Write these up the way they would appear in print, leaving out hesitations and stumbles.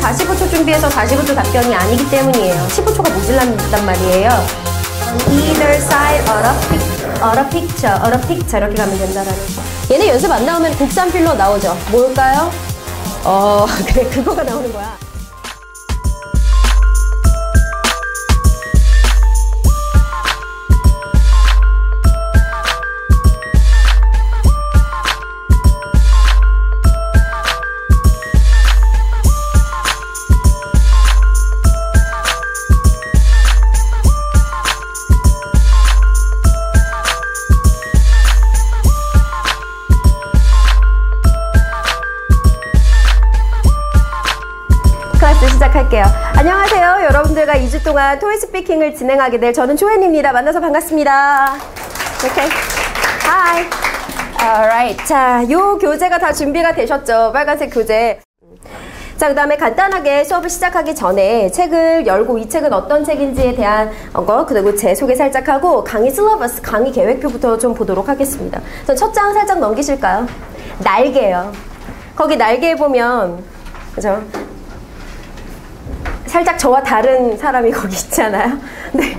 45초 준비해서 45초 답변이 아니기 때문이에요. 15초가 모질란단 말이에요. Either side of a picture 이렇게 가면 된다라는 거. 얘네 연습 안 나오면 국산 필러 나오죠. 뭘까요? 그래, 그거가 나오는 거야. 클래스 시작할게요. 안녕하세요. 여러분들과 2주 동안 토이 스피킹을 진행하게 될 저는 조앤입니다. 만나서 반갑습니다. 오케이. Hi. Alright. 자, 요 교재가 다 준비가 되셨죠? 빨간색 교재. 자, 그 다음에 간단하게 수업을 시작하기 전에 책을 열고 이 책은 어떤 책인지에 대한 거, 그리고 제 소개 살짝 하고 강의 실러버스, 강의 계획표부터 좀 보도록 하겠습니다. 첫 장 살짝 넘기실까요? 날개요. 거기 날개에 보면, 그죠? 살짝 저와 다른 사람이 거기 있잖아요. 네.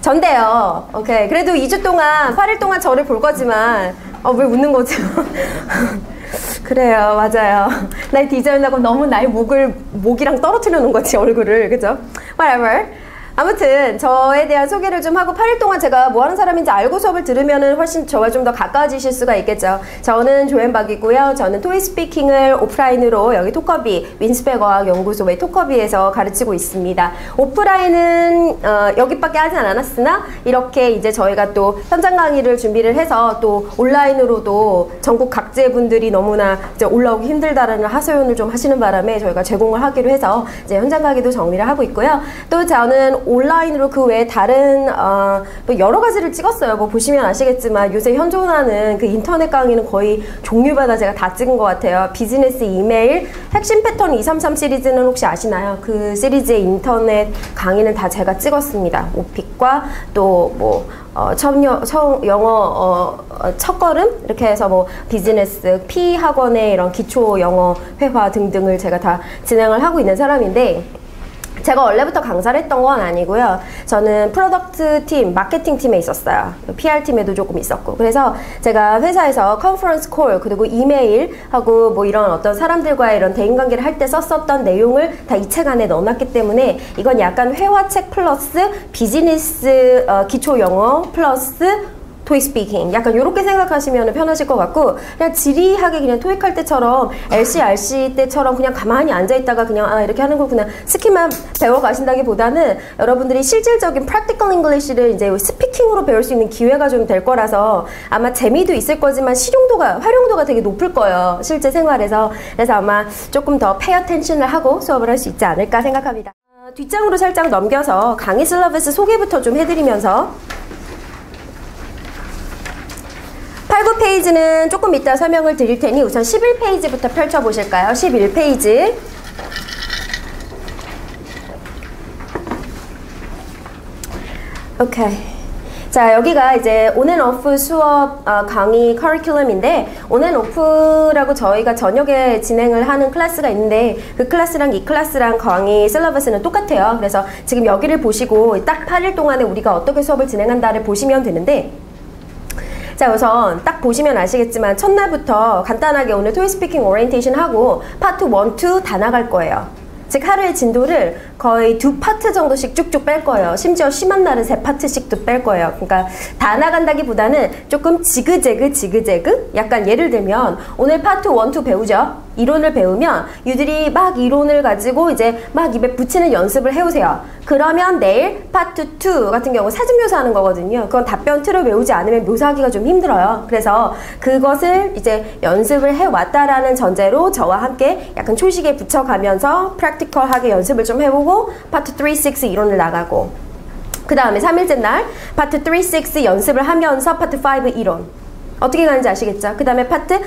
전데요. 오케이. 그래도 2주 동안, 8일 동안 저를 볼 거지만, 왜 웃는 거죠? 그래요. 맞아요. 날 디자인하고 너무 나의 목이랑 떨어뜨려 놓은 거지, 얼굴을. 그죠? Whatever. 아무튼 저에 대한 소개를 좀 하고 8일 동안 제가 뭐 하는 사람인지 알고 수업을 들으면은 훨씬 저와 좀 더 가까워지실 수가 있겠죠. 저는 조앤박이고요. 저는 토이 스피킹을 오프라인으로 여기 토커비 윈스펙어학연구소의 토커비에서 가르치고 있습니다. 오프라인은 여기밖에 하진 않았으나 이렇게 이제 저희가 또 현장 강의를 준비를 해서 또 온라인으로도 전국 각지의 분들이 너무나 이제 올라오기 힘들다라는 하소연을 좀 하시는 바람에 저희가 제공을 하기로 해서 이제 현장 강의도 정리를 하고 있고요. 또 저는 온라인으로 그 외에 다른 뭐 여러 가지를 찍었어요. 뭐 보시면 아시겠지만 요새 현존하는 그 인터넷 강의는 거의 종류마다 제가 다 찍은 것 같아요. 비즈니스 이메일 핵심 패턴 233 시리즈는 혹시 아시나요? 그 시리즈의 인터넷 강의는 다 제가 찍었습니다. 오픽과 또 뭐 영어 첫걸음 이렇게 해서 뭐 비즈니스 P 학원의 이런 기초 영어 회화 등등을 제가 다 진행을 하고 있는 사람인데, 제가 원래부터 강사를 했던 건 아니고요. 저는 프로덕트 팀, 마케팅 팀에 있었어요. PR 팀에도 조금 있었고. 그래서 제가 회사에서 컨퍼런스 콜, 그리고 이메일하고 뭐 이런 어떤 사람들과의 이런 대인관계를 할 때 썼었던 내용을 다 이 책 안에 넣어놨기 때문에 이건 약간 회화책 플러스 비즈니스 기초 영어 플러스 토익 스피킹, 약간 이렇게 생각하시면 편하실 것 같고, 그냥 지리하게 그냥 토익 할 때처럼 LC, RC 때처럼 그냥 가만히 앉아있다가 그냥 이렇게 하는 거 그냥 스킬만 배워가신다기보다는 여러분들이 실질적인 practical English를 이제 스피킹으로 배울 수 있는 기회가 좀 될 거라서 아마 재미도 있을 거지만 활용도가 되게 높을 거예요. 실제 생활에서. 그래서 아마 조금 더 pay attention을 하고 수업을 할 수 있지 않을까 생각합니다. 뒷장으로 살짝 넘겨서 강의 실러버스 소개부터 좀 해드리면서 8, 9페이지는 조금 이따 설명을 드릴 테니 우선 11페이지부터 펼쳐보실까요? 11페이지. 오케이. 자, 여기가 이제 온앤오프 수업 강의 커리큘럼인데, 온앤오프라고 저희가 저녁에 진행을 하는 클래스가 있는데 그 클래스랑 이 클래스랑 강의 셀러버스는 똑같아요. 그래서 지금 여기를 보시고 딱 8일 동안에 우리가 어떻게 수업을 진행한다를 보시면 되는데, 자, 우선 딱 보시면 아시겠지만 첫날부터 간단하게 오늘 토익 스피킹 오리엔테이션 하고 파트 1, 2 다 나갈 거예요. 즉 하루의 진도를 거의 2파트 정도씩 쭉쭉 뺄 거예요. 심지어 심한 날은 3파트씩도 뺄 거예요. 그러니까 다 나간다기보다는 조금 지그재그 약간 예를 들면 오늘 파트 1, 2 배우죠? 이론을 배우면 유들이 막 이론을 가지고 이제 막 입에 붙이는 연습을 해오세요. 그러면 내일 파트 2 같은 경우 사진 묘사하는 거거든요. 그건 답변 틀을 외우지 않으면 묘사하기가 좀 힘들어요. 그래서 그것을 이제 연습을 해왔다라는 전제로 저와 함께 약간 초식에 붙여가면서 프랙티컬하게 연습을 좀 해보고 파트 3, 6 이론을 나가고, 그 다음에 3일째 날 파트 3, 6 연습을 하면서 파트 5 이론 어떻게 가는지 아시겠죠? 그 다음에 파트 6,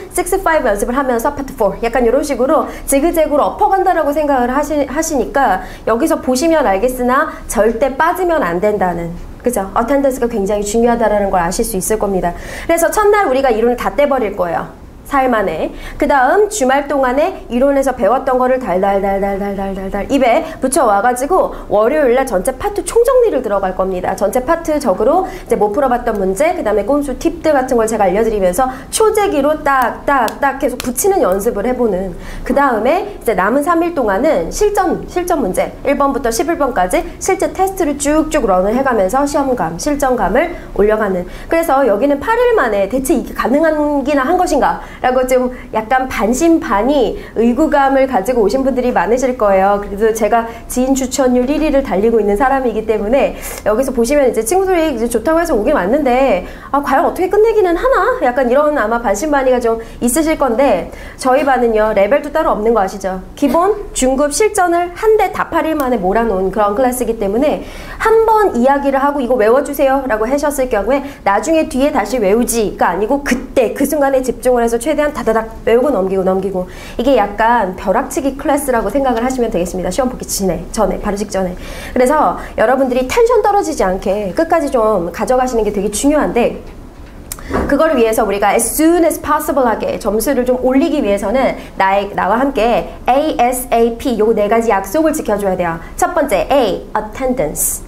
5 연습을 하면서 파트 4 약간 이런 식으로 지그재그로 엎어간다라고 생각을 하시니까 여기서 보시면 알겠으나 절대 빠지면 안 된다는, 그죠? 어텐던스가 굉장히 중요하다는 걸 아실 수 있을 겁니다. 그래서 첫날 우리가 이론을 다 떼버릴 거예요. 4일 만에. 그 다음 주말 동안에 이론에서 배웠던 거를 달달달달달달달 입에 붙여와가지고 월요일날 전체 파트 총정리를 들어갈 겁니다. 전체 파트적으로 이제 못 풀어봤던 문제, 그 다음에 꼼수 팁들 같은 걸 제가 알려드리면서 초재기로 딱딱딱 계속 붙이는 연습을 해보는. 그 다음에 이제 남은 3일 동안은 실전 문제 1번부터 11번까지 실제 테스트를 쭉쭉 런을 해가면서 시험감, 실전감을 올려가는. 그래서 여기는 8일 만에 대체 이게 가능한기나 한 것인가 라고 좀 약간 반신반의 의구감을 가지고 오신 분들이 많으실 거예요. 그래도 제가 지인 추천율 1위를 달리고 있는 사람이기 때문에 여기서 보시면 이제 친구들이 이제 좋다고 해서 오긴 왔는데 과연 어떻게 끝내기는 하나? 약간 이런 아마 반신반의가 좀 있으실 건데 저희 반은요 레벨도 따로 없는 거 아시죠? 기본, 중급, 실전을 한 대 다 8일 만에 몰아놓은 그런 클래스이기 때문에 한 번 이야기를 하고 이거 외워주세요 라고 하셨을 경우에 나중에 뒤에 다시 외우지가 아니고 그때 그 순간에 집중을 해서 최대한 다다닥 외우고 넘기고 이게 약간 벼락치기 클래스라고 생각을 하시면 되겠습니다. 시험 보기 전에 바로 직전에. 그래서 여러분들이 텐션 떨어지지 않게 끝까지 좀 가져가시는 게 되게 중요한데 그걸 위해서 우리가 as soon as possible 하게 점수를 좀 올리기 위해서는 나와 함께 ASAP 요 4가지 약속을 지켜줘야 돼요. 첫 번째 A, attendance.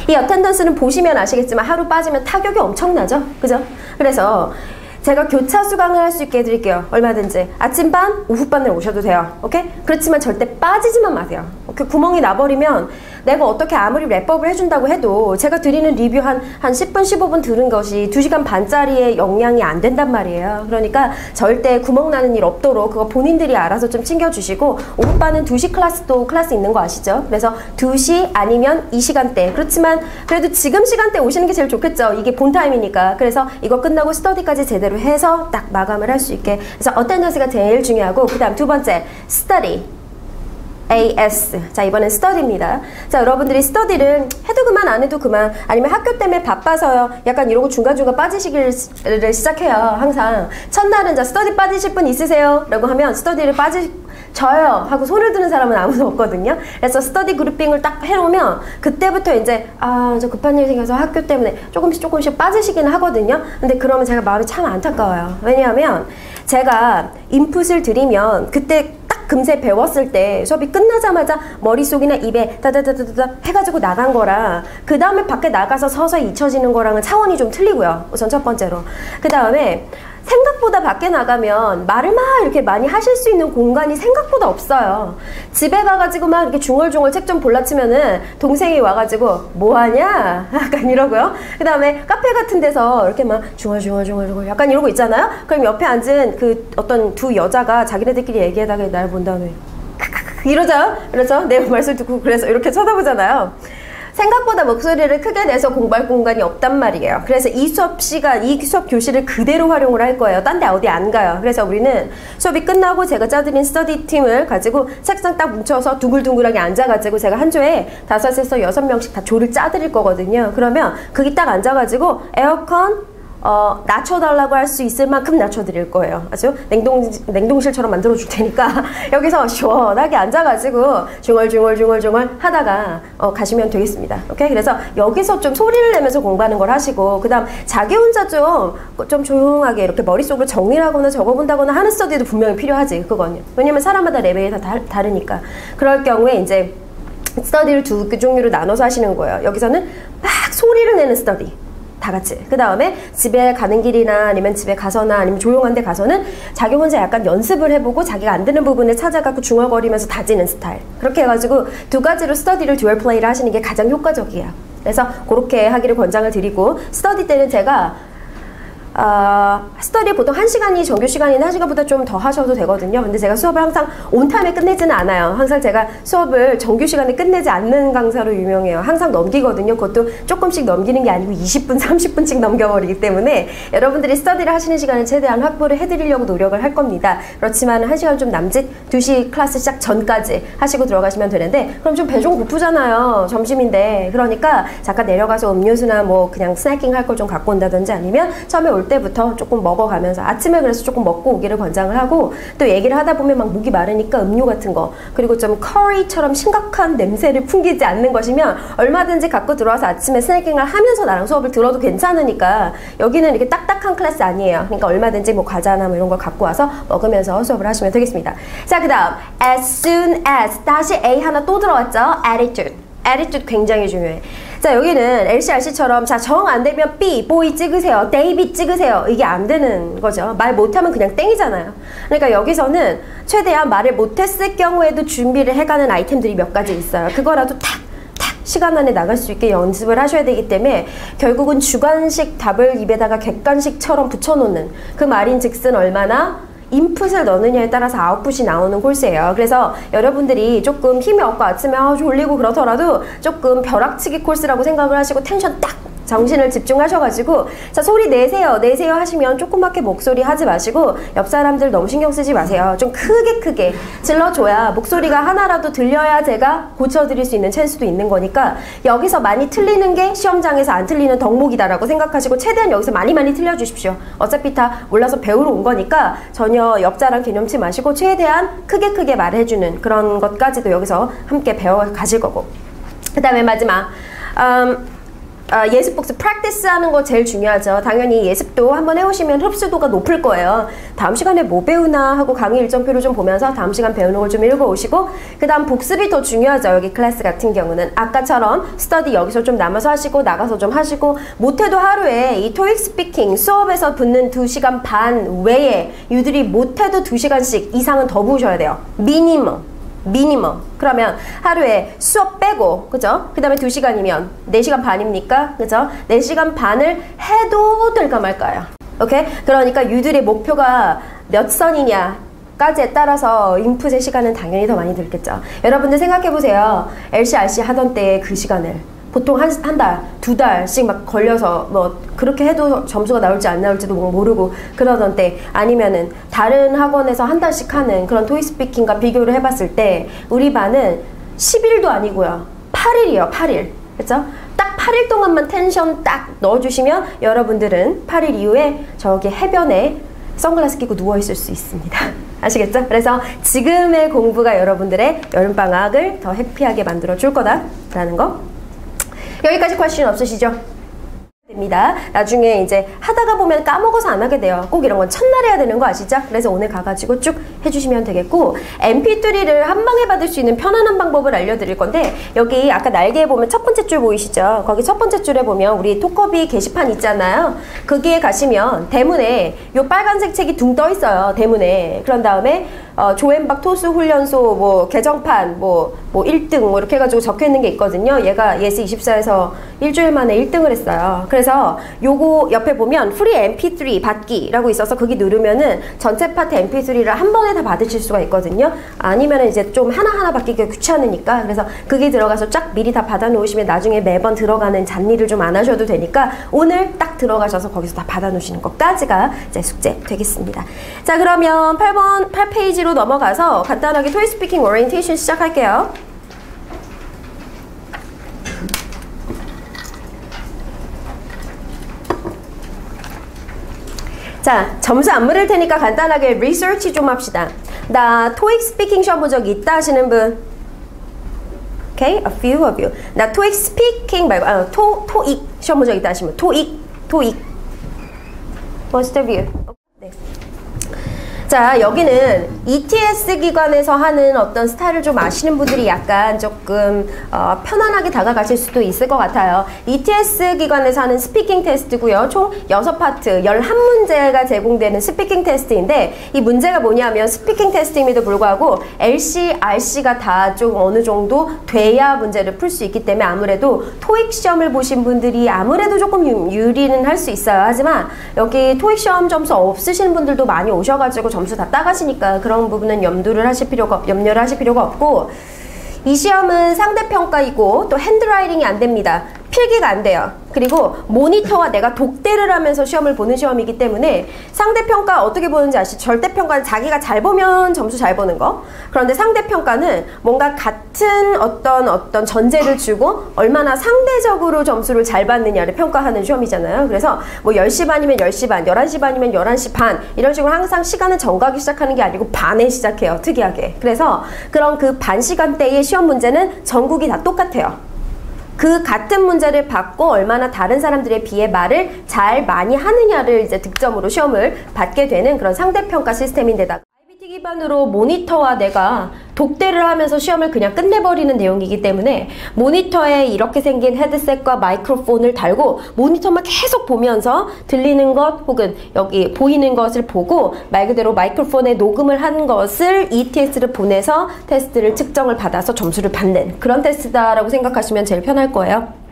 이 attendance는 보시면 아시겠지만 하루 빠지면 타격이 엄청나죠? 그죠? 그래서 제가 교차 수강을 할 수 있게 해드릴게요. 얼마든지. 아침반, 오후반에 오셔도 돼요. 오케이? 그렇지만 절대 빠지지만 마세요. 오케이? 구멍이 나버리면 내가 어떻게 아무리 랩업을 해준다고 해도 제가 드리는 리뷰 한 10분, 15분 들은 것이 2시간 반짜리의 영향이 안 된단 말이에요. 그러니까 절대 구멍 나는 일 없도록 그거 본인들이 알아서 좀 챙겨주시고 오후반은 2시 클래스 있는 거 아시죠? 그래서 2시 아니면 이 시간대. 그렇지만 그래도 지금 시간대 오시는 게 제일 좋겠죠. 이게 본타임이니까. 그래서 이거 끝나고 스터디까지 제대로 해서 딱 마감을 할 수 있게. 그래서 어텐던스가 제일 중요하고 그 다음 두 번째 study. AS. 자, 이번엔 스터디입니다. 자, 여러분들이 스터디를 해도 그만 안 해도 그만 아니면 학교 때문에 바빠서요 약간 이러고 중간중간 빠지시기를 시작해요. 항상 첫날은 자 스터디 빠지실 분 있으세요? 라고 하면 스터디를 저요 하고 손을 드는 사람은 아무도 없거든요. 그래서 스터디 그룹핑을 딱 해놓으면 그때부터 이제 저 급한 일이 생겨서 학교 때문에 조금씩 빠지시기는 하거든요. 근데 그러면 제가 마음이 참 안타까워요. 왜냐하면 제가 인풋을 드리면 그때 금세 배웠을 때 수업이 끝나자마자 머릿속이나 입에 다다다다다 해가지고 나간 거랑 그 다음에 밖에 나가서 서서히 잊혀지는 거랑은 차원이 좀 틀리고요. 우선 첫 번째로. 그 다음에 생각보다 밖에 나가면 말을 막 이렇게 많이 하실 수 있는 공간이 생각보다 없어요. 집에 가가지고 막 이렇게 중얼중얼 책 좀 볼라치면은 동생이 와가지고 뭐하냐? 약간 이러고요. 그 다음에 카페 같은 데서 이렇게 막 중얼중얼 약간 이러고 있잖아요. 그럼 옆에 앉은 그 어떤 두 여자가 자기네들끼리 얘기하다가 날 본 다음에 이러죠? 그렇죠? 내 말씀 듣고 그래서 이렇게 쳐다보잖아요. 생각보다 목소리를 크게 내서 공부할 공간이 없단 말이에요. 그래서 이 수업 교실을 그대로 활용을 할 거예요. 딴 데 어디 안 가요. 그래서 우리는 수업이 끝나고 제가 짜드린 스터디 팀을 가지고 책상 딱 뭉쳐서 둥글둥글하게 앉아가지고 제가 한 조에 5에서 6명씩 다 조를 짜드릴 거거든요. 그러면 거기 딱 앉아가지고 에어컨 낮춰달라고 할 수 있을 만큼 낮춰드릴 거예요. 아주 냉동실처럼 만들어줄 테니까 여기서 시원하게 앉아가지고 중얼중얼 하다가 가시면 되겠습니다. 오케이? 그래서 여기서 좀 소리를 내면서 공부하는 걸 하시고 그 다음 자기 혼자 좀 조용하게 이렇게 머릿속으로 정리를 하거나 적어본다거나 하는 스터디도 분명히 필요하지. 그거는. 왜냐면 사람마다 레벨이 다 다르니까. 그럴 경우에 이제 스터디를 두 종류로 나눠서 하시는 거예요. 여기서는 막 소리를 내는 스터디. 다 같이. 그 다음에 집에 가는 길이나 아니면 집에 가서나 아니면 조용한 데 가서는 자기 혼자 약간 연습을 해보고 자기가 안 되는 부분을 찾아갖고 중얼거리면서 다지는 스타일. 그렇게 해가지고 두 가지로 스터디를 듀얼 플레이를 하시는 게 가장 효과적이에요. 그래서 그렇게 하기를 권장을 드리고 스터디 때는 제가 스터디 보통 1시간이 정규 시간이나 1시간보다 좀 더 하셔도 되거든요. 근데 제가 수업을 항상 온타임에 끝내지는 않아요. 항상 제가 수업을 정규 시간에 끝내지 않는 강사로 유명해요. 항상 넘기거든요. 그것도 조금씩 넘기는 게 아니고 20분, 30분씩 넘겨버리기 때문에 여러분들이 스터디를 하시는 시간을 최대한 확보를 해드리려고 노력을 할 겁니다. 그렇지만 1시간 좀 남짓 2시 클래스 시작 전까지 하시고 들어가시면 되는데 그럼 좀 배 좀 고프잖아요. 점심인데. 그러니까 잠깐 내려가서 음료수나 뭐 그냥 스낵킹 할 걸 좀 갖고 온다든지 아니면 처음에 올 올 때부터 조금 먹어가면서 아침에 그래서 조금 먹고 오기를 권장을 하고 또 얘기를 하다 보면 막 목이 마르니까 음료 같은 거 그리고 좀 커리처럼 심각한 냄새를 풍기지 않는 것이면 얼마든지 갖고 들어와서 아침에 스낵킹을 하면서 나랑 수업을 들어도 괜찮으니까 여기는 이렇게 딱딱한 클래스 아니에요. 그러니까 얼마든지 뭐 과자나 뭐 이런 걸 갖고 와서 먹으면서 수업을 하시면 되겠습니다. 자, 그 다음 as soon as 다시 A 하나 또 들어왔죠. attitude 굉장히 중요해. 자, 여기는 LC, RC처럼 자, 정 안 되면 B, boy 찍으세요. David 찍으세요. 이게 안 되는 거죠. 말 못하면 그냥 땡이잖아요. 그러니까 여기서는 최대한 말을 못했을 경우에도 준비를 해가는 아이템들이 몇 가지 있어요. 그거라도 탁 시간 안에 나갈 수 있게 연습을 하셔야 되기 때문에 결국은 주관식 답을 입에다가 객관식처럼 붙여놓는 그 말인즉슨 얼마나 인풋을 넣느냐에 따라서 아웃풋이 나오는 콜스예요. 그래서 여러분들이 조금 힘이 없고 아침에 졸리고 그렇더라도 조금 벼락치기 콜스라고 생각을 하시고 텐션 딱 정신을 집중하셔가지고 자, 소리 내세요 하시면 조그맣게 목소리 하지 마시고 옆 사람들 너무 신경 쓰지 마세요. 좀 크게 질러줘야 목소리가 하나라도 들려야 제가 고쳐드릴 수 있는 찬스도 있는 거니까 여기서 많이 틀리는 게 시험장에서 안 틀리는 덕목이다라고 생각하시고 최대한 여기서 많이 틀려주십시오. 어차피 다 몰라서 배우러 온 거니까 전혀 옆자랑 개념치 마시고 최대한 크게 말해주는 그런 것까지도 여기서 함께 배워 가실 거고 그 다음에 마지막 예습 복습 practice 하는 거 제일 중요하죠. 당연히 예습도 한번 해오시면 흡수도가 높을 거예요. 다음 시간에 뭐 배우나 하고 강의 일정표를 좀 보면서 다음 시간 배우는 걸 좀 읽어오시고 그 다음 복습이 더 중요하죠. 여기 클래스 같은 경우는 아까처럼 스터디 여기서 좀 남아서 하시고 나가서 좀 하시고 못해도 하루에 이 토익 스피킹 수업에서 붙는 2시간 반 외에 유들이 못해도 2시간씩 이상은 더 보셔야 돼요. 미니멈. 그러면 하루에 수업 빼고, 그죠? 그 다음에 2시간이면 4시간 반입니까? 그죠? 4시간 반을 해도 될까 말까요? 오케이? 그러니까 유들의 목표가 몇 선이냐까지에 따라서 인풋의 시간은 당연히 더 많이 들겠죠. 여러분들 생각해보세요. LC, RC 하던 때 그 시간을. 보통 한 달, 2달씩 막 걸려서 뭐 그렇게 해도 점수가 나올지 안 나올지도 모르고 그러던 때 아니면은 다른 학원에서 한 달씩 하는 그런 토익 스피킹과 비교를 해봤을 때 우리 반은 10일도 아니고요. 8일이요. 8일. 그쵸? 딱 8일 동안만 텐션 딱 넣어주시면 여러분들은 8일 이후에 저기 해변에 선글라스 끼고 누워있을 수 있습니다. 아시겠죠? 그래서 지금의 공부가 여러분들의 여름방학을 더 해피하게 만들어줄 거다라는 거. 여기까지 퀘스천 없으시죠? 됩니다. 나중에 이제 하다가 보면 까먹어서 안 하게 돼요. 꼭 이런 건 첫날 해야 되는 거 아시죠? 그래서 오늘 가가지고 쭉 해주시면 되겠고 MP3를 한 방에 받을 수 있는 편안한 방법을 알려드릴 건데 여기 아까 날개에 보면 첫 번째 줄 보이시죠? 거기 첫 번째 줄에 보면 우리 톡커비 게시판 있잖아요. 거기에 가시면 대문에 요 빨간색 책이 둥 떠 있어요. 대문에. 그런 다음에 조앤박 토수 훈련소 뭐 개정판 뭐 1등 뭐 이렇게 해가지고 적혀있는 게 있거든요. 얘가 예스24에서 일주일 만에 1등을 했어요. 그래서 요거 옆에 보면 프리 mp3 받기라고 있어서 거기 누르면은 전체 파트 mp3를 한 번에 다 받으실 수가 있거든요. 아니면은 이제 좀 하나하나 받기가 귀찮으니까 그래서 그게 들어가서 쫙 미리 다 받아 놓으시면 나중에 매번 들어가는 잡일을 좀 안 하셔도 되니까 오늘 딱 들어가셔서 거기서 다 받아 놓으시는 것까지가 이제 숙제 되겠습니다. 자, 그러면 8페이지로 넘어가서 간단하게 토익 스피킹 오리엔테이션 시작할게요. 자, 점수 안 물을 테니까 간단하게 리서치 좀 합시다. 나 토익 스피킹 시험 본 적 있다 하시는 분? Okay, a few of you. 나 토익 스피킹 말고 토익 시험 본 적 있다 하시면 토익. What's the view? 네. 자, 여기는 ETS 기관에서 하는 어떤 스타일을 좀 아시는 분들이 약간 조금 편안하게 다가가실 수도 있을 것 같아요. ETS 기관에서 하는 스피킹 테스트고요. 총 6파트, 11문제가 제공되는 스피킹 테스트인데 이 문제가 뭐냐면 스피킹 테스트임에도 불구하고 LC, RC가 다 좀 어느 정도 돼야 문제를 풀 수 있기 때문에 아무래도 토익 시험을 보신 분들이 아무래도 조금 유리는 할 수 있어요. 하지만 여기 토익 시험 점수 없으신 분들도 많이 오셔가지고 점수 다 따가시니까 그런 부분은 염려를 하실 필요가 없고 이 시험은 상대평가이고 또 핸드라이팅이 안 됩니다. 필기가 안 돼요. 그리고 모니터와 내가 독대를 하면서 시험을 보는 시험이기 때문에 상대평가 어떻게 보는지 아시죠? 절대평가는 자기가 잘 보면 점수 잘 보는 거. 그런데 상대평가는 뭔가 같은 어떤 전제를 주고 얼마나 상대적으로 점수를 잘 받느냐를 평가하는 시험이잖아요. 그래서 뭐 10시 반이면 10시 반, 11시 반이면 11시 반 이런 식으로 항상 시간을 정각이 시작하는 게 아니고 반에 시작해요. 특이하게. 그래서 그런 그 반 시간대의 시험 문제는 전국이 다 똑같아요. 그 같은 문제를 받고 얼마나 다른 사람들에 비해 말을 잘 많이 하느냐를 이제 득점으로 시험을 받게 되는 그런 상대평가 시스템인데다가 IBT 기반으로 모니터와 내가 독대를 하면서 시험을 그냥 끝내버리는 내용이기 때문에 모니터에 이렇게 생긴 헤드셋과 마이크로폰을 달고 모니터만 계속 보면서 들리는 것 혹은 여기 보이는 것을 보고 말 그대로 마이크로폰에 녹음을 한 것을 ETS를 보내서 테스트를 측정을 받아서 점수를 받는 그런 테스트다라고 생각하시면 제일 편할 거예요.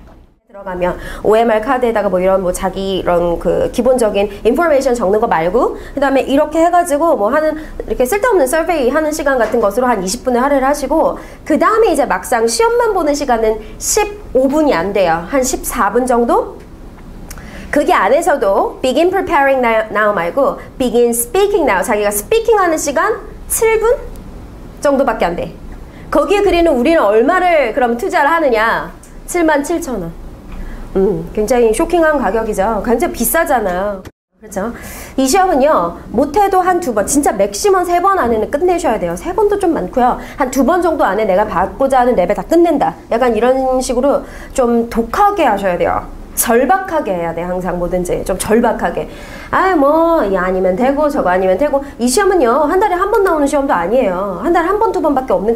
들어가면 OMR 카드에다가 뭐 이런 뭐 자기 이런 그 기본적인 인포메이션 적는 거 말고 그 다음에 이렇게 해가지고 뭐 하는 이렇게 쓸데없는 서베이 하는 시간 같은 것으로 한 20분을 할애를 하시고 그 다음에 이제 막상 시험만 보는 시간은 15분이 안 돼요. 한 14분 정도? 그게 안에서도 begin preparing now 말고 begin speaking now 자기가 스피킹 하는 시간 7분 정도밖에 안 돼. 거기에 그리는 우리는 얼마를 그럼 투자를 하느냐? 77,000원. 굉장히 쇼킹한 가격이죠. 굉장히 비싸잖아요. 그렇죠? 이 시험은요, 못해도 한 2번, 진짜 맥시멈 3번 안에는 끝내셔야 돼요. 3번도 좀 많고요. 한 2번 정도 안에 내가 받고자 하는 레벨 다 끝낸다. 약간 이런 식으로 좀 독하게 하셔야 돼요. 절박하게 해야 돼. 항상 뭐든지 좀 절박하게. 이 아니면 되고 저거 아니면 되고. 이 시험은요 한 달에 한 번 나오는 시험도 아니에요. 한 달에 한 번, 2번밖에 없는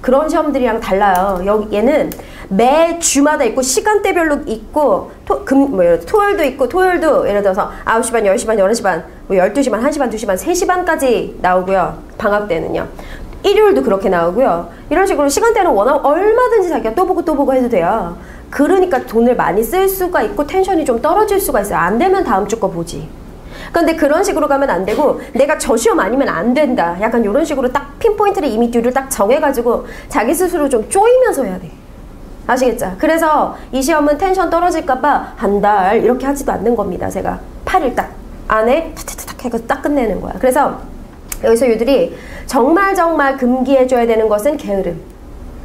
그런 시험들이랑 달라요. 얘는 매 주마다 있고 시간대별로 있고 토요일도 있고 토요일도 예를 들어서 9시 반, 10시 반, 11시 반, 뭐 12시 반, 1시 반, 2시 반, 3시 반까지 나오고요. 방학 때는요. 일요일도 그렇게 나오고요. 이런 식으로 시간대는 워낙 얼마든지 자기가 또 보고 해도 돼요. 그러니까 돈을 많이 쓸 수가 있고 텐션이 좀 떨어질 수가 있어요. 안 되면 다음 주 거 보지. 근데 그런 식으로 가면 안 되고 내가 저 시험 아니면 안 된다. 약간 이런 식으로 딱 핀포인트를 이미 듀를 딱 정해가지고 자기 스스로 좀 쪼이면서 해야 돼. 아시겠죠? 그래서 이 시험은 텐션 떨어질까봐 한 달 이렇게 하지도 않는 겁니다. 제가 8일 딱 안에 탁탁탁 해서 딱 끝내는 거야. 그래서 여기서 유들이 정말 금기해줘야 되는 것은 게으름.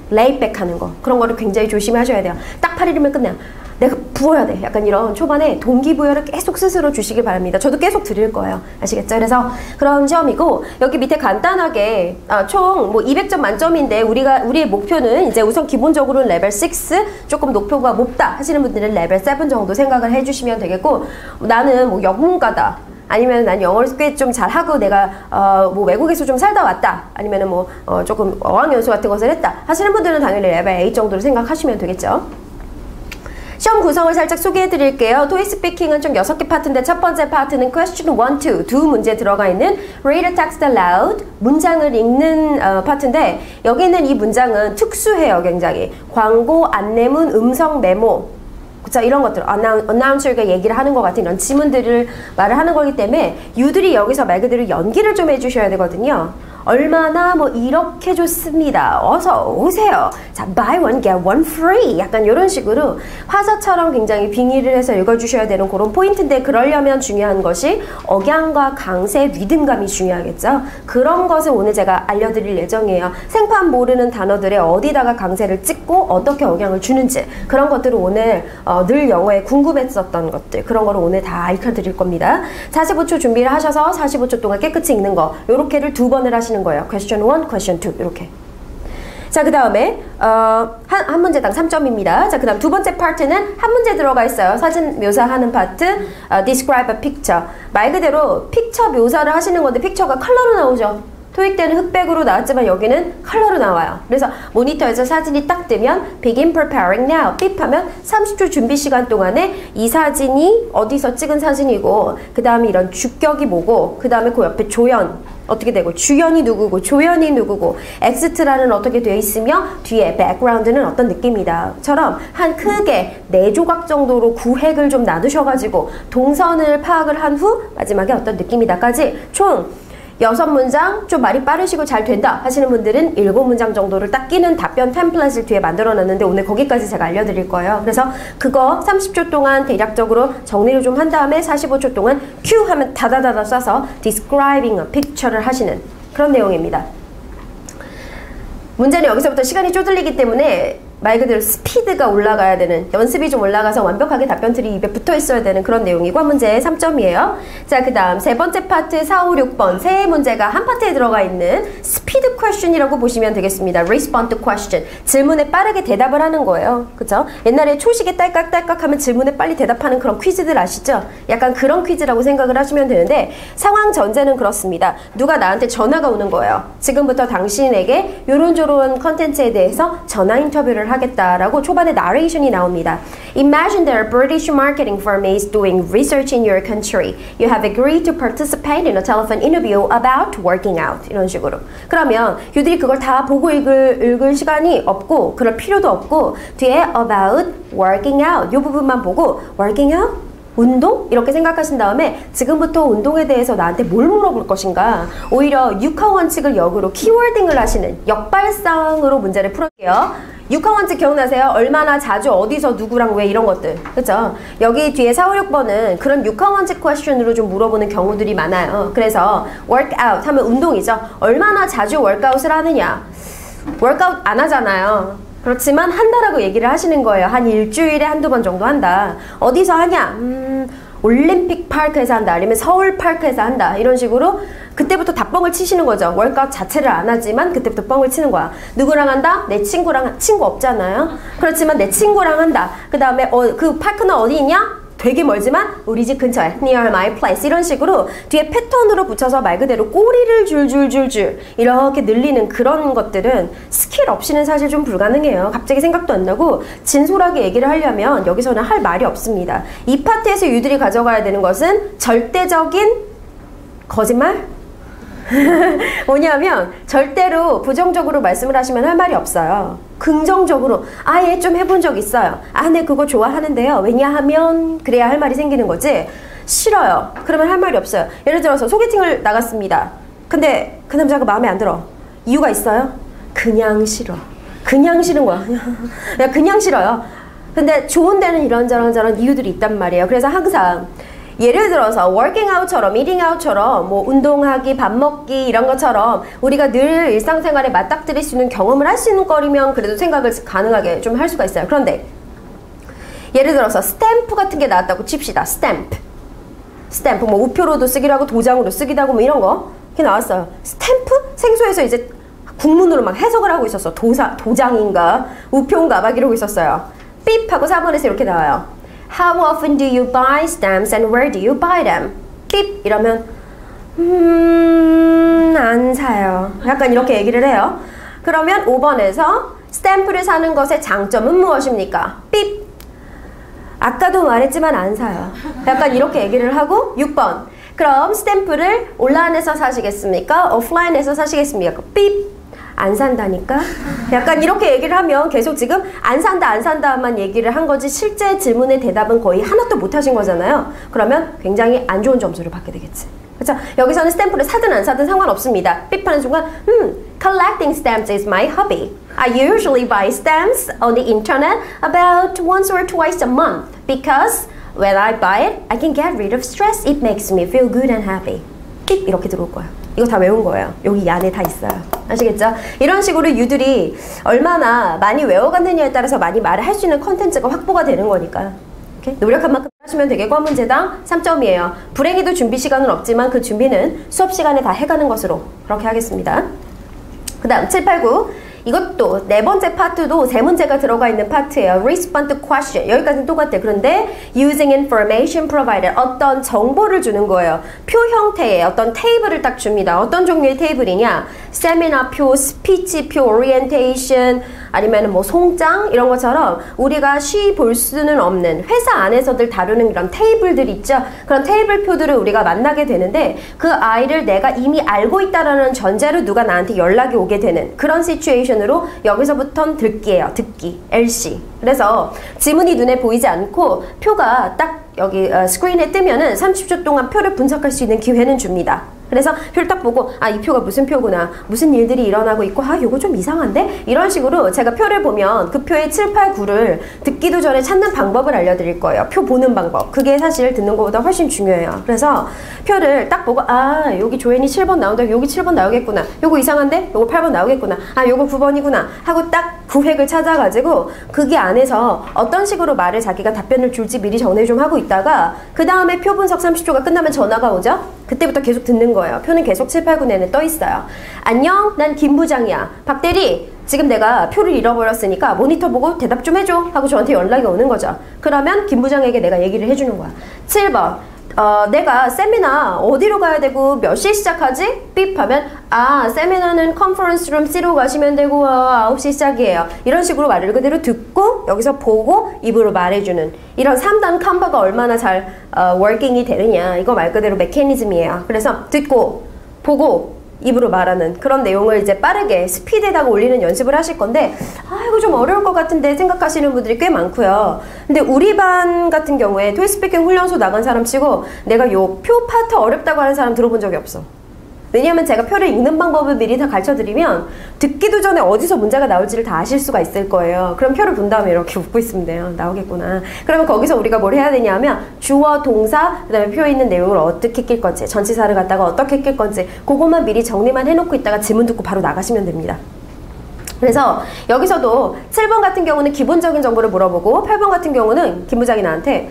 레이백 하는 거. 그런 거를 굉장히 조심하셔야 돼요. 딱 8일이면 끝내요. 내가 부어야 돼. 약간 이런 초반에 동기부여를 계속 스스로 주시길 바랍니다. 저도 계속 드릴 거예요. 아시겠죠? 그래서 그런 시험이고 여기 밑에 간단하게 총 뭐 200점 만점인데 우리의 목표는 이제 우선 기본적으로는 레벨 6 조금 목표가 높다 하시는 분들은 레벨 7 정도 생각을 해주시면 되겠고 나는 뭐 영문과다. 아니면 난 영어를 꽤 좀 잘하고 내가 뭐 외국에서 좀 살다 왔다. 아니면은 뭐 조금 어학연수 같은 것을 했다 하시는 분들은 당연히 레벨 8 정도로 생각하시면 되겠죠. 시험 구성을 살짝 소개해 드릴게요. 토익 스피킹은 총 6개 파트인데 첫 번째 파트는 question 1, 2 두 문제 들어가 있는 read the text aloud 문장을 읽는 파트인데 여기 있는 이 문장은 특수해요. 굉장히 광고, 안내문, 음성 메모 그쵸? 이런 것들, 어나운서가 얘기를 하는 것 같은 이런 지문들을 말을 하는 거기 때문에 유들이 여기서 말 그대로 연기를 좀 해주셔야 되거든요. 얼마나 뭐 이렇게 좋습니다. 어서 오세요. 자, buy one get one free. 약간 이런 식으로 화자처럼 굉장히 빙의를 해서 읽어주셔야 되는 그런 포인트인데 그러려면 중요한 것이 억양과 강세, 리듬감이 중요하겠죠. 그런 것을 오늘 제가 알려드릴 예정이에요. 생판 모르는 단어들에 어디다가 강세를 찍고 어떻게 억양을 주는지 그런 것들을 오늘 늘 영어에 궁금했었던 것들 그런 거를 오늘 다 알려드릴 겁니다. 45초 준비를 하셔서 45초 동안 깨끗이 읽는 거 요렇게를 2번을 하시는 거예요. question 1, question 2 이렇게. 자, 그 다음에 한 문제당 3점입니다. 자, 그 다음 두 번째 파트는 한 문제 들어가 있어요. 사진 묘사하는 파트 describe a picture. 말 그대로 픽처 묘사를 하시는 건데 픽처가 컬러로 나오죠. 토익 때는 흑백으로 나왔지만 여기는 컬러로 나와요. 그래서 모니터에서 사진이 딱 뜨면 begin preparing now 삐하면 30초 준비 시간 동안에 이 사진이 어디서 찍은 사진이고 그 다음에 이런 주격이 뭐고 그 다음에 그 옆에 조연 어떻게 되고 주연이 누구고 조연이 누구고 엑스트라는 어떻게 되어 있으며 뒤에 백그라운드는 어떤 느낌이다 처럼 한 크게 4조각 정도로 구획을 좀 나누셔가지고 동선을 파악을 한 후 마지막에 어떤 느낌이다까지 총 6문장 좀 말이 빠르시고 잘 된다 하시는 분들은 7문장 정도를 딱 끼는 답변 템플릿을 뒤에 만들어 놨는데 오늘 거기까지 제가 알려드릴 거예요. 그래서 그거 30초 동안 대략적으로 정리를 좀 한 다음에 45초 동안 Q 하면 다다다다 쏴서 describing a picture를 하시는 그런 내용입니다. 문제는 여기서부터 시간이 쪼들리기 때문에 말 그대로 스피드가 올라가야 되는, 연습이 좀 올라가서 완벽하게 답변들이 입에 붙어 있어야 되는 그런 내용이고, 한 문제에 3점이에요. 자, 그 다음 세 번째 파트 4, 5, 6번 세 문제가 한 파트에 들어가 있는 스피드 퀘스천이라고 보시면 되겠습니다. respond to question. 질문에 빠르게 대답을 하는 거예요. 그쵸? 옛날에 초식에 딸깍딸깍 하면 질문에 빨리 대답하는 그런 퀴즈들 아시죠? 약간 그런 퀴즈라고 생각을 하시면 되는데, 상황 전제는 그렇습니다. 누가 나한테 전화가 오는 거예요. 지금부터 당신에게 요런저런 컨텐츠에 대해서 전화 인터뷰를 하겠다라고 초반에 나레이션이 나옵니다. Imagine that a British marketing firm is doing research in your country. You have agreed to participate in a telephone interview about working out. 이런 식으로. 그러면 유들이 그걸 다 보고 읽을 시간이 없고 그럴 필요도 없고 뒤에 about working out 이 부분만 보고 working out? 운동? 이렇게 생각하신 다음에 지금부터 운동에 대해서 나한테 뭘 물어볼 것인가, 오히려 육하 원칙을 역으로 키워딩을 하시는 역발상으로 문제를 풀어볼게요. 육하 원칙 기억나세요? 얼마나 자주 어디서 누구랑 왜 이런 것들, 그쵸? 여기 뒤에 4, 5, 6번은 그런 육하 원칙 퀘스천으로 좀 물어보는 경우들이 많아요. 그래서 workout 하면 운동이죠. 얼마나 자주 워크아웃을 하느냐, 워크아웃 안 하잖아요. 그렇지만 한다라고 얘기를 하시는 거예요. 한 일주일에 한두 번 정도 한다. 어디서 하냐? 올림픽 파크에서 한다. 아니면 서울 파크에서 한다. 이런 식으로 그때부터 다 뻥을 치시는 거죠. 월드컵 자체를 안 하지만 그때부터 뻥을 치는 거야. 누구랑 한다? 내 친구랑, 친구 없잖아요. 그렇지만 내 친구랑 한다. 그 다음에 그 파크는 어디 있냐? 되게 멀지만 우리 집 근처에 near my place 이런 식으로 뒤에 패턴으로 붙여서 말 그대로 꼬리를 줄줄줄줄 이렇게 늘리는 그런 것들은 스킬 없이는 사실 좀 불가능해요. 갑자기 생각도 안 나고 진솔하게 얘기를 하려면 여기서는 할 말이 없습니다. 이 파트에서 유들이 가져가야 되는 것은 절대적인 거짓말? 뭐냐면 절대로 부정적으로 말씀을 하시면 할 말이 없어요. 긍정적으로 아예 좀 해본 적 있어요. 아, 네 그거 좋아하는데요. 왜냐하면 그래야 할 말이 생기는 거지. 싫어요. 그러면 할 말이 없어요. 예를 들어서 소개팅을 나갔습니다. 근데 그 남자가 마음에 안 들어. 이유가 있어요? 그냥 싫어. 그냥 싫은 거야. 그냥 싫어요. 근데 좋은 데는 이런저런 이유들이 있단 말이에요. 그래서 항상 예를 들어서 working out처럼 eating out처럼 뭐 운동하기, 밥 먹기 이런 것처럼 우리가 늘 일상생활에 맞닥뜨릴 수 있는 경험을 할 수 있는 거리면 그래도 생각을 가능하게 좀 할 수가 있어요. 그런데 예를 들어서 스탬프 같은 게 나왔다고 칩시다. 스탬프 뭐 우표로도 쓰기도 하고 도장으로 쓰기도 하고 뭐 이런 거 이렇게 나왔어요. 스탬프? 생소해서 이제 국문으로 막 해석을 하고 있었어. 도장인가 우표인가 막 이러고 있었어요. 삐 하고 4번에서 이렇게 나와요. How often do you buy stamps and where do you buy them? 삐 이러면 안 사요. 약간 이렇게 얘기를 해요. 그러면 5번에서 스탬프를 사는 것의 장점은 무엇입니까? 삐 아까도 말했지만 안 사요. 약간 이렇게 얘기를 하고 6번 그럼 스탬프를 온라인에서 사시겠습니까? 오프라인에서 사시겠습니까? 삐 안 산다니까? 약간 이렇게 얘기를 하면 계속 지금 안 산다만 얘기를 한 거지 실제 질문의 대답은 거의 하나도 못 하신 거잖아요. 그러면 굉장히 안 좋은 점수를 받게 되겠지. 그렇죠? 여기서는 스탬프를 사든 안 사든 상관없습니다. 삐파는 순간 collecting stamps is my hobby. I usually buy stamps on the internet about once or twice a month because when I buy it, I can get rid of stress. It makes me feel good and happy. 삐 이렇게 들어올 거예요. 이거 다 외운 거예요. 여기 이 안에 다 있어요. 아시겠죠? 이런 식으로 유들이 얼마나 많이 외워갔느냐에 따라서 많이 말을 할 수 있는 컨텐츠가 확보가 되는 거니까. 이렇게 노력한 만큼 하시면 되겠고 한 문제당 3점이에요. 불행히도 준비 시간은 없지만 그 준비는 수업 시간에 다 해가는 것으로 그렇게 하겠습니다. 그 다음 7, 8, 9 이것도 네 번째 파트도 세 문제가 들어가 있는 파트예요. Respond to question. 여기까지는 똑같아요. 그런데 using information provided. 어떤 정보를 주는 거예요. 표 형태의 어떤 테이블을 딱 줍니다. 어떤 종류의 테이블이냐. 세미나표, 스피치표, 오리엔테이션 아니면 뭐 송장 이런 것처럼 우리가 쉬 볼 수는 없는 회사 안에서들 다루는 이런 테이블들 있죠. 그런 테이블표들을 우리가 만나게 되는데 그 아이를 내가 이미 알고 있다라는 전제로 누가 나한테 연락이 오게 되는 그런 시츄에이션으로 여기서부터는 듣기예요. 듣기. LC. 그래서 지문이 눈에 보이지 않고 표가 딱 여기 스크린에 뜨면은 30초 동안 표를 분석할 수 있는 기회는 줍니다. 그래서 표를 딱 보고 아, 이 표가 무슨 표구나, 무슨 일들이 일어나고 있고, 아, 요거 좀 이상한데? 이런 식으로 제가 표를 보면 그 표의 7, 8, 9를 듣기도 전에 찾는 방법을 알려드릴 거예요. 표 보는 방법. 그게 사실 듣는 것보다 훨씬 중요해요. 그래서 표를 딱 보고 아, 여기 조앤이 7번 나온다, 여기 7번 나오겠구나, 요거 이상한데? 요거 8번 나오겠구나, 아, 요거 9번이구나 하고 딱 구획을 찾아가지고 그게 안에서 어떤 식으로 말을 자기가 답변을 줄지 미리 정리 좀 하고 있다가 그 다음에 표 분석 30초가 끝나면 전화가 오죠? 그때부터 계속 듣는 거예요. 표는 계속 7, 8, 9 내내 떠 있어요. 안녕, 난 김 부장이야. 박 대리, 지금 내가 표를 잃어버렸으니까 모니터 보고 대답 좀 해줘 하고 저한테 연락이 오는 거죠. 그러면 김 부장에게 내가 얘기를 해주는 거야. 7번, 내가 세미나 어디로 가야 되고 몇 시에 시작하지? 삐 하면 아, 세미나는 컨퍼런스 룸 C로 가시면 되고 9시 시작이에요. 이런 식으로 말을 그대로 듣고 여기서 보고 입으로 말해주는 이런 3단 칸바가 얼마나 잘 워킹이 되느냐, 이거 말 그대로 메커니즘이에요. 그래서 듣고 보고 입으로 말하는 그런 내용을 이제 빠르게 스피드에다가 올리는 연습을 하실 건데, 아, 이거 좀 어려울 것 같은데 생각하시는 분들이 꽤 많고요. 근데 우리 반 같은 경우에 토익스피킹 훈련소 나간 사람 치고 내가 요 표 파트 어렵다고 하는 사람 들어본 적이 없어. 왜냐하면 제가 표를 읽는 방법을 미리 다 가르쳐드리면 듣기도 전에 어디서 문제가 나올지를 다 아실 수가 있을 거예요. 그럼 표를 본 다음에 이렇게 웃고 있으면 돼요. 나오겠구나. 그러면 거기서 우리가 뭘 해야 되냐면 주어, 동사, 그 다음에 표에 있는 내용을 어떻게 낄 건지, 전치사를 갖다가 어떻게 낄 건지 그것만 미리 정리만 해놓고 있다가 지문 듣고 바로 나가시면 됩니다. 그래서 여기서도 7번 같은 경우는 기본적인 정보를 물어보고 8번 같은 경우는 김 부장이 나한테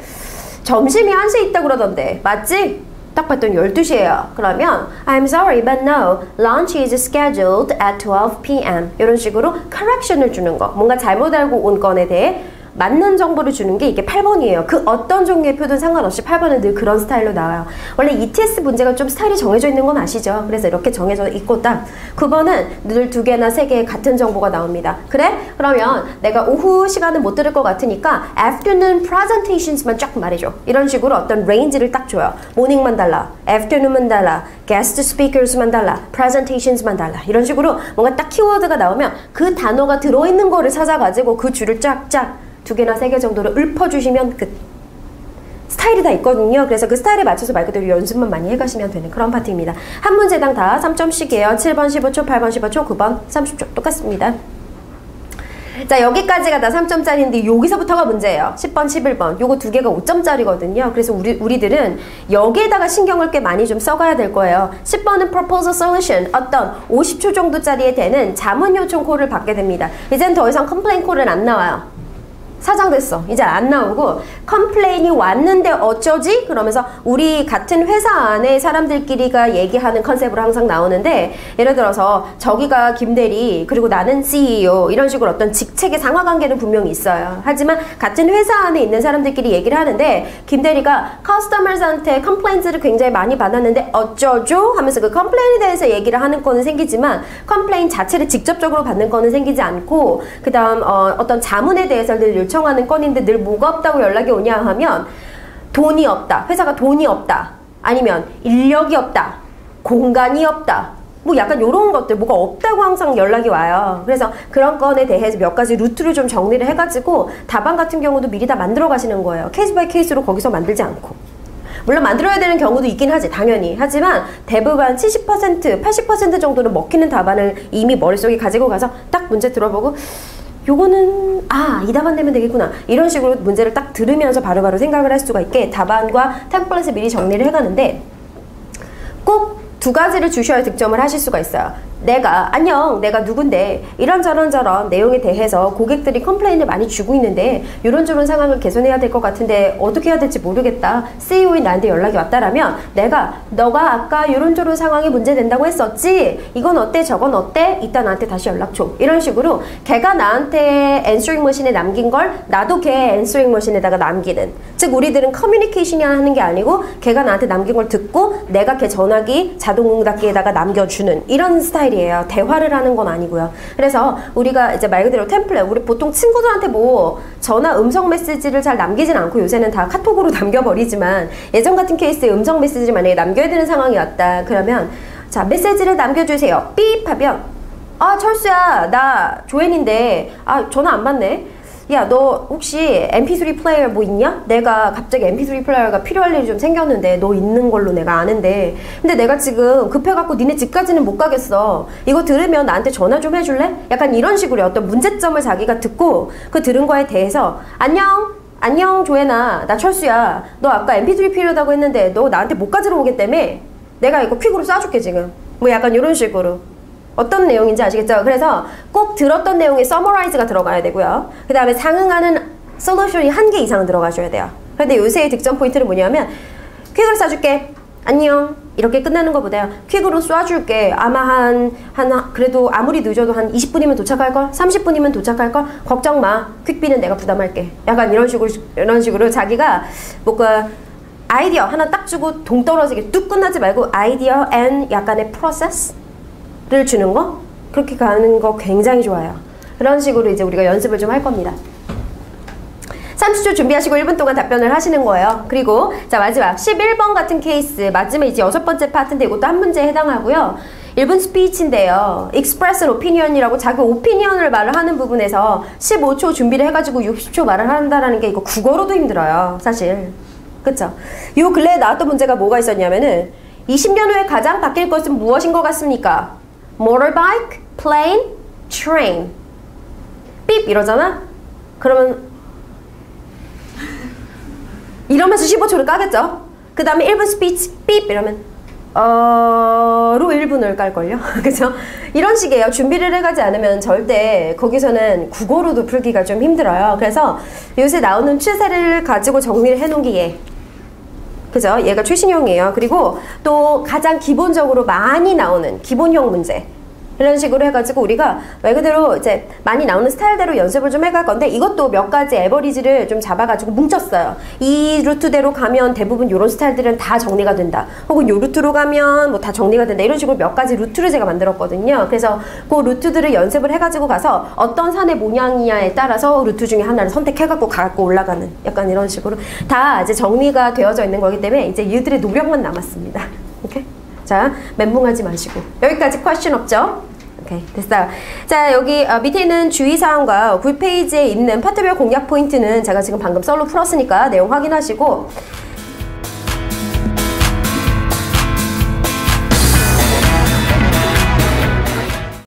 점심이 1시에 있다고 그러던데 맞지? 딱 봤더니 12시예요. 그러면 I'm sorry but no, lunch is scheduled at 12 p.m. 이런 식으로 correction을 주는 거, 뭔가 잘못 알고 온 건에 대해 맞는 정보를 주는 게 이게 8번이에요. 그 어떤 종류의 표든 상관없이 8번은 늘 그런 스타일로 나와요. 원래 ETS 문제가 좀 스타일이 정해져 있는 건 아시죠? 그래서 이렇게 정해져 있고 딱 9번은 늘 2개나 3개의 같은 정보가 나옵니다. 그래? 그러면 내가 오후 시간은 못 들을 것 같으니까 afternoon presentations만 쫙 말해줘. 이런 식으로 어떤 range를 딱 줘요. morning만 달라, afternoon만 달라, guest speakers만 달라, presentations만 달라. 이런 식으로 뭔가 딱 키워드가 나오면 그 단어가 들어있는 거를 찾아가지고 그 줄을 쫙쫙 2개나 3개 정도를 읊어주시면 끝. 스타일이 다 있거든요. 그래서 그 스타일에 맞춰서 말 그대로 연습만 많이 해가시면 되는 그런 파트입니다. 한 문제당 다 3점씩이에요. 7번 15초, 8번 15초, 9번 30초 똑같습니다. 자, 여기까지가 다 3점짜리인데 여기서부터가 문제예요. 10번, 11번 요거 2개가 5점짜리거든요. 그래서 우리들은 여기에다가 신경을 꽤 많이 좀 써가야 될 거예요. 10번은 proposal solution, 어떤 50초 정도짜리에 되는 자문 요청 콜을 받게 됩니다. 이젠 더 이상 컴플레인 콜은 안 나와요. 사장됐어. 이제 안 나오고 컴플레인이 왔는데 어쩌지? 그러면서 우리 같은 회사 안에 사람들끼리가 얘기하는 컨셉으로 항상 나오는데, 예를 들어서 저기가 김대리 그리고 나는 CEO 이런 식으로 어떤 직책의 상하관계는 분명히 있어요. 하지만 같은 회사 안에 있는 사람들끼리 얘기를 하는데 김대리가 커스터머즈한테 컴플레인트를 굉장히 많이 받았는데 어쩌죠? 하면서 그 컴플레인에 대해서 얘기를 하는 거는 생기지만 컴플레인 자체를 직접적으로 받는 거는 생기지 않고, 그 다음 어떤 자문에 대해서 늘 요청하는 건인데 늘 뭐가 없다고 연락이 오냐 하면 돈이 없다, 회사가 돈이 없다, 아니면 인력이 없다, 공간이 없다, 뭐 약간 요런 것들 뭐가 없다고 항상 연락이 와요. 그래서 그런 건에 대해서 몇 가지 루트를 좀 정리를 해가지고 답안 같은 경우도 미리 다 만들어 가시는 거예요. 케이스 바이 케이스로 거기서 만들지 않고. 물론 만들어야 되는 경우도 있긴 하지, 당연히. 하지만 대부분 70%, 80% 정도는 먹히는 답안을 이미 머릿속에 가지고 가서 딱 문제 들어보고 요거는 이 답안 내면 되겠구나, 이런 식으로 문제를 딱 들으면서 바로바로 생각을 할 수가 있게 답안과 템플릿을 미리 정리를 해가는데, 꼭 2가지를 주셔야 득점을 하실 수가 있어요. 안녕, 내가 누군데 이런저런 내용에 대해서 고객들이 컴플레인을 많이 주고 있는데 이런저런 상황을 개선해야 될 것 같은데 어떻게 해야 될지 모르겠다, CEO인 나한테 연락이 왔다라면 너가 아까 이런저런 상황이 문제된다고 했었지, 이건 어때 저건 어때, 이따 나한테 다시 연락 줘, 이런 식으로 걔가 나한테 answering 머신에 남긴 걸 나도 걔 answering 머신에다가 남기는, 즉 우리들은 커뮤니케이션이 하는 게 아니고 걔가 나한테 남긴 걸 듣고 내가 걔 전화기 자동응답기에다가 남겨주는 이런 스타일이에요. 대화를 하는 건 아니고요. 그래서 우리가 이제 말 그대로 템플릿, 우리 보통 친구들한테 뭐 전화 음성 메시지를 잘 남기진 않고 요새는 다 카톡으로 남겨버리지만, 예전 같은 케이스에 음성 메시지를 만약에 남겨야 되는 상황이 왔다 그러면 자, 메시지를 남겨주세요 삐 하면 철수야, 나 조앤인데 전화 안 받네, 야, 너 혹시 MP3 플레이어 뭐 있냐? 내가 갑자기 MP3 플레이어가 필요할 일이 좀 생겼는데 너 있는 걸로 내가 아는데 근데 내가 지금 급해갖고 니네 집까지는 못 가겠어. 이거 들으면 나한테 전화 좀 해줄래? 약간 이런 식으로 어떤 문제점을 자기가 듣고 그 들은 거에 대해서 안녕 조혜나, 나 철수야. 너 아까 MP3 필요하다고 했는데 너 나한테 못 가지러 오겠다며? 내가 이거 퀵으로 쏴줄게 지금. 뭐 약간 이런 식으로. 어떤 내용인지 아시겠죠? 그래서 꼭 들었던 내용에 서머라이즈가 들어가야 되고요. 그 다음에 상응하는 솔루션이 1개 이상은 들어가셔야 돼요. 근데 요새의 득점 포인트는 뭐냐면 퀵으로 쏴줄게. 안녕. 이렇게 끝나는 것보다요. 퀵으로 쏴줄게. 아마 그래도 아무리 늦어도 한 20분이면 도착할걸? 30분이면 도착할걸? 걱정 마. 퀵비는 내가 부담할게. 약간 이런 식으로 자기가 뭔가 아이디어 하나 딱 주고 동떨어지게 뚝 끝나지 말고 아이디어 앤 약간의 프로세스를 주는 거? 그렇게 가는 거 굉장히 좋아요. 그런 식으로 이제 우리가 연습을 좀 할 겁니다. 30초 준비하시고 1분 동안 답변을 하시는 거예요. 그리고 자 마지막 11번 같은 케이스 마지막 이제 6번째 파트인데 이것도 한 문제에 해당하고요. 1분 스피치인데요. express an opinion이라고 자기 오피니언을 말을 하는 부분에서 15초 준비를 해가지고 60초 말을 한다라는 게 이거 국어로도 힘들어요. 사실. 그쵸? 요 근래에 나왔던 문제가 뭐가 있었냐면은 20년 후에 가장 바뀔 것은 무엇인 것 같습니까? motorbike, plane, train. 삐 이러잖아? 그러면 이러면서 15초를 까겠죠? 그 다음에 1분 스피치 삐 이러면 로 1분을 깔걸요? 그죠? 이런 식이에요. 준비를 해가지 않으면 절대 거기서는 국어로도 풀기가 좀 힘들어요. 그래서 요새 나오는 추세를 가지고 정리를 해놓은 게 얘. 그죠? 얘가 최신형이에요. 그리고 또 가장 기본적으로 많이 나오는 기본형 문제. 이런 식으로 해가지고 우리가 말 그대로 이제 많이 나오는 스타일대로 연습을 좀 해갈 건데 이것도 몇 가지 에버리지를 좀 잡아가지고 뭉쳤어요. 이 루트대로 가면 대부분 이런 스타일들은 다 정리가 된다. 혹은 요 루트로 가면 뭐 다 정리가 된다. 이런 식으로 몇 가지 루트를 제가 만들었거든요. 그래서 그 루트들을 연습을 해가지고 가서 어떤 산의 모양이냐에 따라서 루트 중에 하나를 선택해갖고 가갖고 올라가는 약간 이런 식으로 다 이제 정리가 되어져 있는 거기 때문에 이제 얘들의 노력만 남았습니다. 오케이? 자, 멘붕하지 마시고 여기까지 퀘스천 없죠? 오케이, 됐어요. 자, 여기 밑에 있는 주의사항과 9페이지에 있는 파트별 공략 포인트는 제가 지금 방금 썰로 풀었으니까 내용 확인하시고